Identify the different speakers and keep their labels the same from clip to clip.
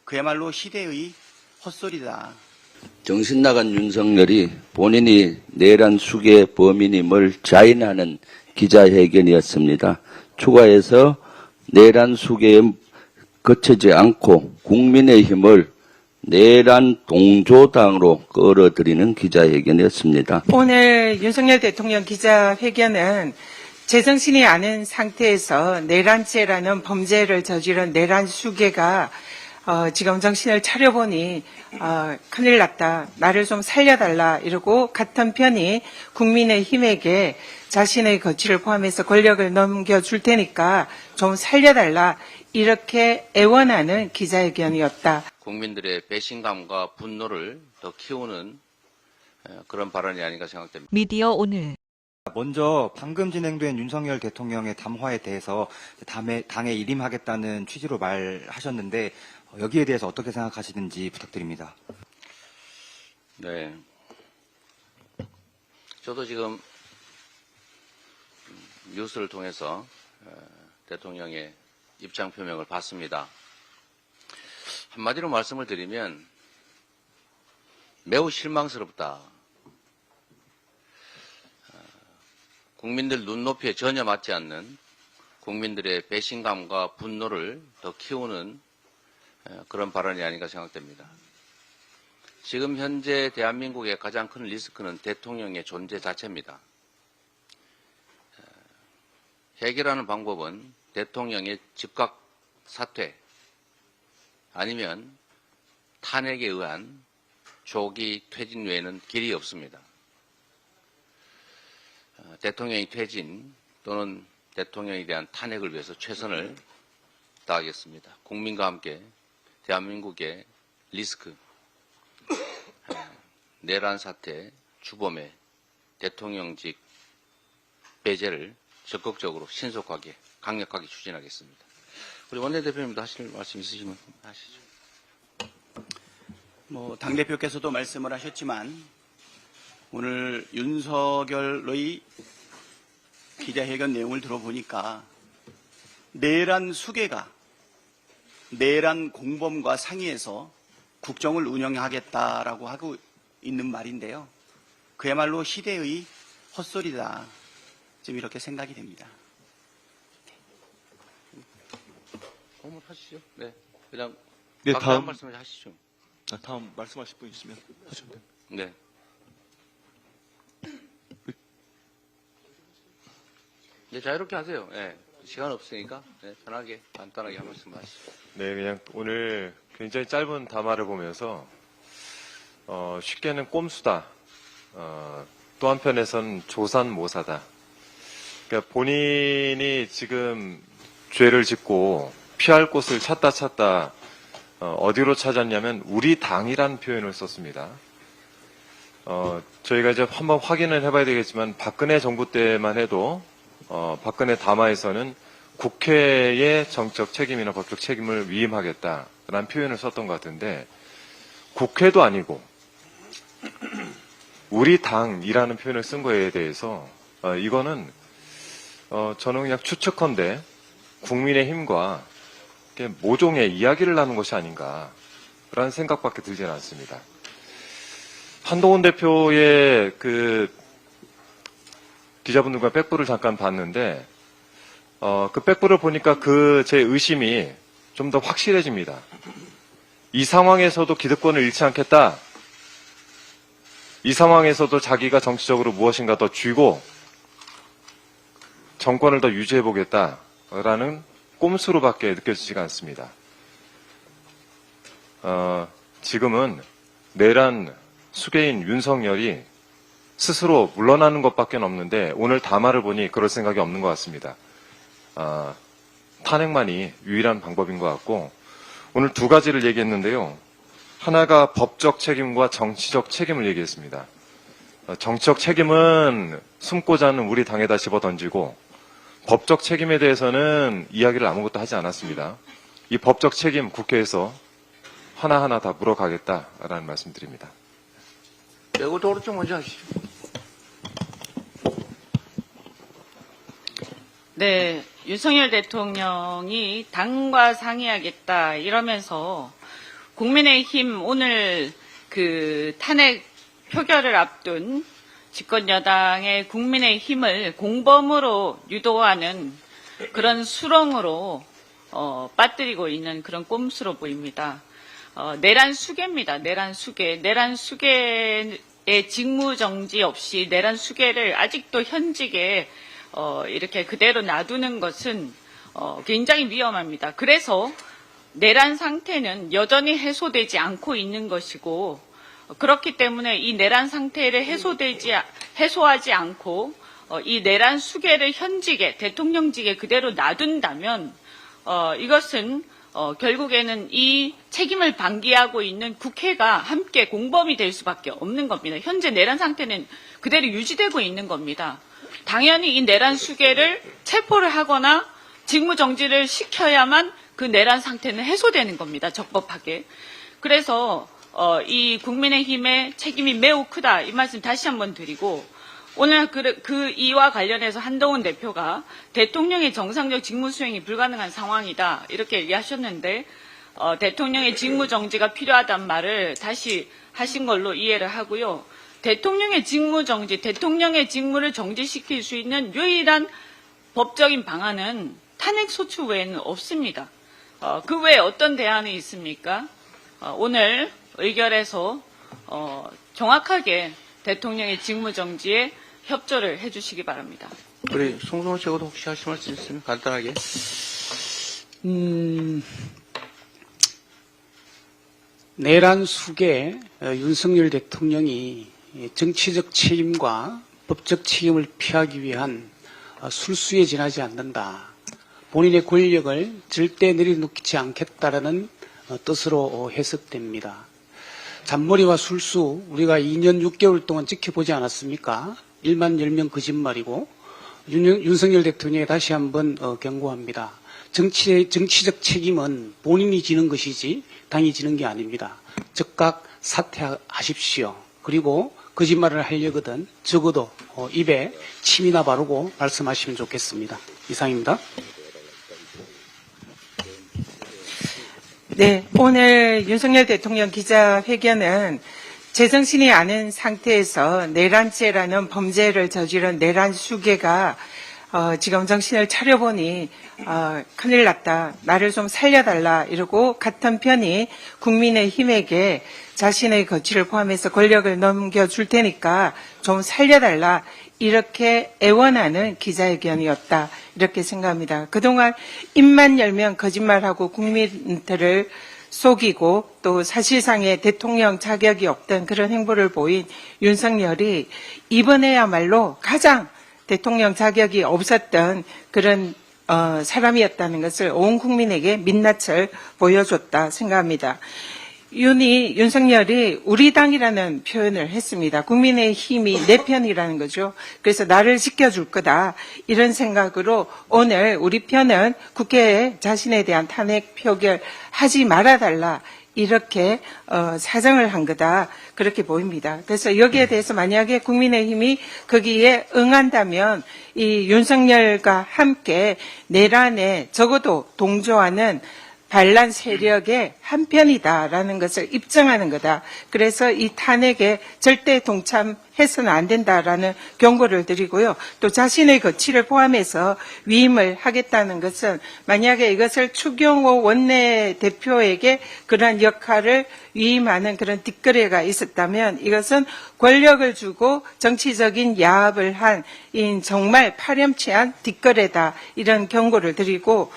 Speaker 1: 그야말로 시대의 헛소리다.
Speaker 2: 정신 나간 윤석열이 본인이 내란 수괴 범인임을 자인하는 기자회견이었습니다. 추가해서 내란 수괴에 거치지 않고 국민의힘을 내란 동조당으로 끌어들이는 기자회견이었습니다.
Speaker 3: 오늘 윤석열 대통령 기자회견은 제정신이 아닌 상태에서 내란죄라는 범죄를 저지른 내란 수괴가 지금 정신을 차려보니 큰일 났다. 나를 좀 살려달라. 이러고 같은 편이 국민의힘에게 자신의 거취를 포함해서 권력을 넘겨줄 테니까 좀 살려달라. 이렇게 애원하는 기자회견이었다.
Speaker 2: 국민들의 배신감과 분노를 더 키우는 그런 발언이 아닌가 생각됩니다.
Speaker 4: 미디어 오늘
Speaker 5: 먼저 방금 진행된 윤석열 대통령의 담화에 대해서 당에 일임하겠다는 취지로 말하셨는데 여기에 대해서 어떻게 생각하시는지 부탁드립니다.
Speaker 2: 네. 저도 지금 뉴스를 통해서 대통령의 입장 표명을 봤습니다. 한마디로 말씀을 드리면 매우 실망스럽다. 국민들 눈높이에 전혀 맞지 않는 국민들의 배신감과 분노를 더 키우는 그런 발언이 아닌가 생각됩니다. 지금 현재 대한민국의 가장 큰 리스크는 대통령의 존재 자체입니다. 해결하는 방법은 대통령의 즉각 사퇴 아니면 탄핵에 의한 조기 퇴진 외에는 길이 없습니다. 대통령의 퇴진 또는 대통령에 대한 탄핵을 위해서 최선을 다하겠습니다. 국민과 함께 대한민국의 리스크, 내란 사태, 주범의 대통령직 배제를 적극적으로 신속하게 강력하게 추진하겠습니다. 우리 원내대표님도 하실 말씀 있으시면 하시죠.
Speaker 1: 당대표께서도 말씀을 하셨지만 오늘 윤석열의 기자회견 내용을 들어보니까 내란 수괴가 내란 공범과 상의해서 국정을 운영하겠다라고 하고 있는 말인데요. 그야말로 시대의 헛소리다. 지금 이렇게 생각이 됩니다.
Speaker 2: 한번 하시죠. 네, 그냥
Speaker 6: 네,
Speaker 2: 다음 말씀을 하시죠.
Speaker 6: 다음 말씀하실 분 있으면 하시면 됩니다.
Speaker 2: 네. 네, 자유롭게 하세요. 네, 시간 없으니까 편하게 간단하게 한 말씀 하시죠.
Speaker 6: 네, 그냥 오늘 굉장히 짧은 담화를 보면서 쉽게는 꼼수다. 또 한편에서는 조산모사다. 그러니까 본인이 지금 죄를 짓고 피할 곳을 찾다 어디로 찾았냐면 우리 당이라는 표현을 썼습니다. 저희가 이제 한번 확인을 해봐야 되겠지만 박근혜 정부 때만 해도 박근혜 담화에서는 국회의 정적 책임이나 법적 책임을 위임하겠다라는 표현을 썼던 것 같은데 국회도 아니고 우리 당이라는 표현을 쓴 거에 대해서 이거는 저는 그냥 추측컨대 국민의힘과 모종의 이야기를 나눈 것이 아닌가라는 생각밖에 들지는 않습니다. 한동훈 대표의 그 기자분들과 백부를 잠깐 봤는데 그 백부를 보니까 제 의심이 좀 더 확실해집니다. 이 상황에서도 기득권을 잃지 않겠다. 이 상황에서도 자기가 정치적으로 무엇인가 더 쥐고 정권을 더 유지해보겠다라는 꼼수로밖에 느껴지지가 않습니다. 지금은 내란 수괴인 윤석열이 스스로 물러나는 것밖에 없는데 오늘 담화를 보니 그럴 생각이 없는 것 같습니다. 탄핵만이 유일한 방법인 것 같고 오늘 두 가지를 얘기했는데요. 하나가 법적 책임과 정치적 책임을 얘기했습니다. 정치적 책임은 숨고자 하는 우리 당에다 집어던지고 법적 책임에 대해서는 이야기를 아무것도 하지 않았습니다. 이 법적 책임 국회에서 하나하나 다 물어가겠다라는 말씀드립니다.
Speaker 2: 이거 오른쪽 먼저 하시죠.
Speaker 7: 네, 윤석열 대통령이 당과 상의하겠다 이러면서
Speaker 4: 국민의힘 오늘 그 탄핵 표결을 앞둔 집권여당의 국민의힘을 공범으로 유도하는 그런 수렁으로 빠뜨리고 있는 그런 꼼수로 보입니다. 내란 수계입니다. 내란 수계. 내란 수계의 직무 정지 없이 내란 수계를 아직도 현직에 이렇게 그대로 놔두는 것은 굉장히 위험합니다. 그래서 내란 상태는 여전히 해소되지 않고 있는 것이고, 그렇기 때문에 이 내란 상태를 해소하지 않고 이 내란 수계를 현직에, 대통령직에 그대로 놔둔다면 이것은 결국에는 이 책임을 방기하고 있는 국회가 함께 공범이 될 수밖에 없는 겁니다. 현재 내란 상태는 그대로 유지되고 있는 겁니다. 당연히 이 내란 수계를 체포를 하거나 직무정지를 시켜야만 그 내란 상태는 해소되는 겁니다. 적법하게. 그래서 이 국민의힘의 책임이 매우 크다, 이 말씀 다시 한번 드리고, 오늘 그 이와 관련해서 한동훈 대표가 대통령의 정상적 직무 수행이 불가능한 상황이다, 이렇게 얘기하셨는데, 대통령의 직무 정지가 필요하단 말을 다시 하신 걸로 이해를 하고요. 대통령의 직무 정지, 대통령의 직무를 정지시킬 수 있는 유일한 법적인 방안은 탄핵 소추 외에는 없습니다. 그 외에 어떤 대안이 있습니까? 오늘 의결에서 정확하게 대통령의 직무 정지에 협조를 해주시기 바랍니다.
Speaker 2: 우리 송승호 최고도 혹시 하실 말씀 있으면 간단하게.
Speaker 7: 내란 수계 윤석열 대통령이 정치적 책임과 법적 책임을 피하기 위한 술수에 지나지 않는다. 본인의 권력을 절대 내려놓지 않겠다라는 뜻으로 해석됩니다. 잔머리와 술수 우리가 2년 6개월 동안 지켜보지 않았습니까? 1만 10명 거짓말이고, 윤석열 대통령에 다시 한번 경고합니다. 정치적 책임은 본인이 지는 것이지 당이 지는 게 아닙니다. 즉각 사퇴하십시오. 그리고 거짓말을 하려거든 적어도 입에 침이나 바르고 말씀하시면 좋겠습니다. 이상입니다.
Speaker 3: 네, 오늘 윤석열 대통령 기자회견은 제정신이 아닌 상태에서 내란죄라는 범죄를 저지른 내란 수괴가 지금 정신을 차려보니 큰일 났다, 나를 좀 살려달라 이러고 같은 편이 국민의힘에게 자신의 거취를 포함해서 권력을 넘겨줄 테니까 좀 살려달라, 이렇게 애원하는 기자회견이었다, 이렇게 생각합니다. 그동안 입만 열면 거짓말하고 국민들을 속이고 또 사실상의 대통령 자격이 없던 그런 행보를 보인 윤석열이 이번에야말로 가장 대통령 자격이 없었던 그런 사람이었다는 것을 온 국민에게 민낯을 보여줬다 생각합니다. 윤석열이 우리 당이라는 표현을 했습니다. 국민의힘이 내 편이라는 거죠. 그래서 나를 지켜줄 거다, 이런 생각으로 오늘 우리 편은 국회에 자신에 대한 탄핵 표결하지 말아달라, 이렇게 사정을 한 거다, 그렇게 보입니다. 그래서 여기에 대해서 만약에 국민의힘이 거기에 응한다면 이 윤석열과 함께 내란에 적어도 동조하는 반란 세력의 한편이다라는 것을 입증하는 거다. 그래서 이 탄핵에 절대 동참해서는 안 된다라는 경고를 드리고요. 또 자신의 거취를 포함해서 위임을 하겠다는 것은 만약에 이것을 추경호 원내대표에게 그런 역할을 위임하는 그런 뒷거래가 있었다면 이것은 권력을 주고 정치적인 야합을 한 정말 파렴치한 뒷거래다, 이런 경고를 드리고,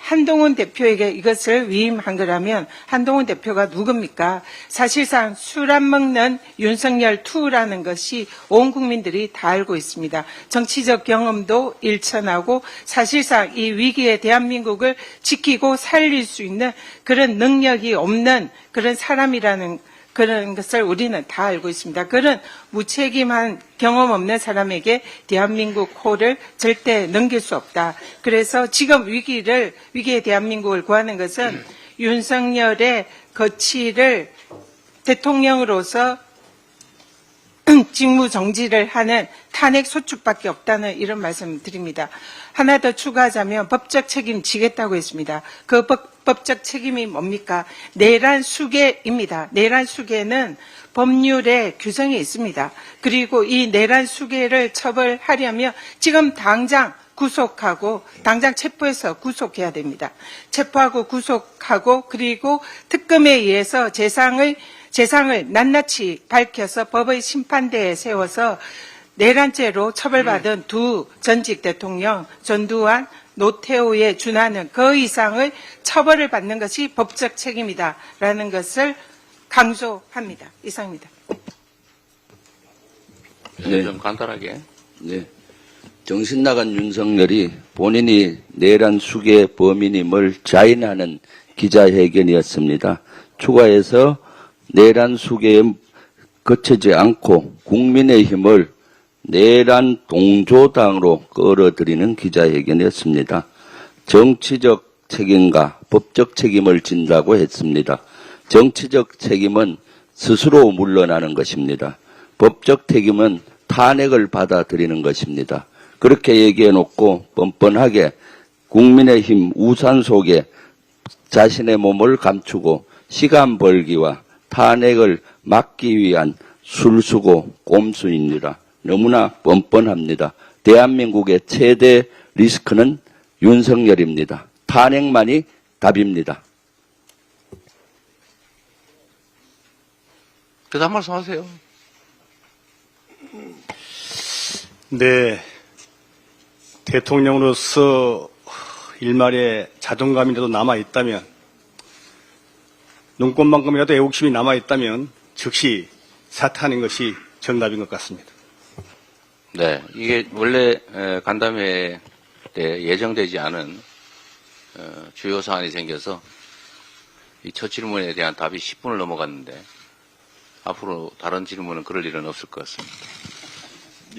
Speaker 3: 한동훈 대표에게 이것을 위임한 거라면 한동훈 대표가 누굽니까? 사실상 술 안 먹는 윤석열 2라는 것이 온 국민들이 다 알고 있습니다. 정치적 경험도 일천하고 사실상 이 위기에 대한민국을 지키고 살릴 수 있는 그런 능력이 없는 그런 사람이라는 그런 것을 우리는 다 알고 있습니다. 그런 무책임한 경험 없는 사람에게 대한민국 호를 절대 넘길 수 없다. 그래서 지금 위기에 대한민국을 구하는 것은 윤석열의 거취를 대통령으로서 직무 정지를 하는 탄핵 소추밖에 없다는 이런 말씀 드립니다. 하나 더 추가하자면 법적 책임 지겠다고 했습니다. 그 법적 책임이 뭡니까? 내란 수괴입니다. 내란 수괴는 법률에 규정이 있습니다. 그리고 이 내란 수괴를 처벌하려면 지금 당장 구속하고 당장 체포해서 구속해야 됩니다. 체포하고 구속하고 그리고 특검에 의해서 재상을 낱낱이 밝혀서 법의 심판대에 세워서 내란죄로 처벌받은 두 전직 대통령 전두환, 노태우에 준하는 그 이상의 처벌을 받는 것이 법적 책임이다라는 것을 강조합니다. 이상입니다.
Speaker 2: 네. 좀 간단하게.
Speaker 8: 네. 정신 나간 윤석열이 본인이 내란 수괴 범인임을 자인하는 기자회견이었습니다. 추가해서 내란 수괴에 거치지 않고 국민의힘을 내란 동조당으로 끌어들이는 기자회견이었습니다. 정치적 책임과 법적 책임을 진다고 했습니다. 정치적 책임은 스스로 물러나는 것입니다. 법적 책임은 탄핵을 받아들이는 것입니다. 그렇게 얘기해놓고 뻔뻔하게 국민의힘 우산 속에 자신의 몸을 감추고 시간 벌기와 탄핵을 막기 위한 술수고 꼼수입니다. 너무나 뻔뻔합니다. 대한민국의 최대 리스크는 윤석열입니다. 탄핵만이 답입니다.
Speaker 2: 그래서 한 말씀 하세요.
Speaker 1: 네. 대통령으로서 일말의 자존감이라도 남아있다면, 눈꽃만큼이라도 애국심이 남아있다면 즉시 사퇴하는 것이 정답인 것 같습니다.
Speaker 2: 네, 이게 원래 간담회 때 예정되지 않은 주요 사안이 생겨서 이 첫 질문에 대한 답이 10분을 넘어갔는데 앞으로 다른 질문은 그럴 일은 없을 것 같습니다.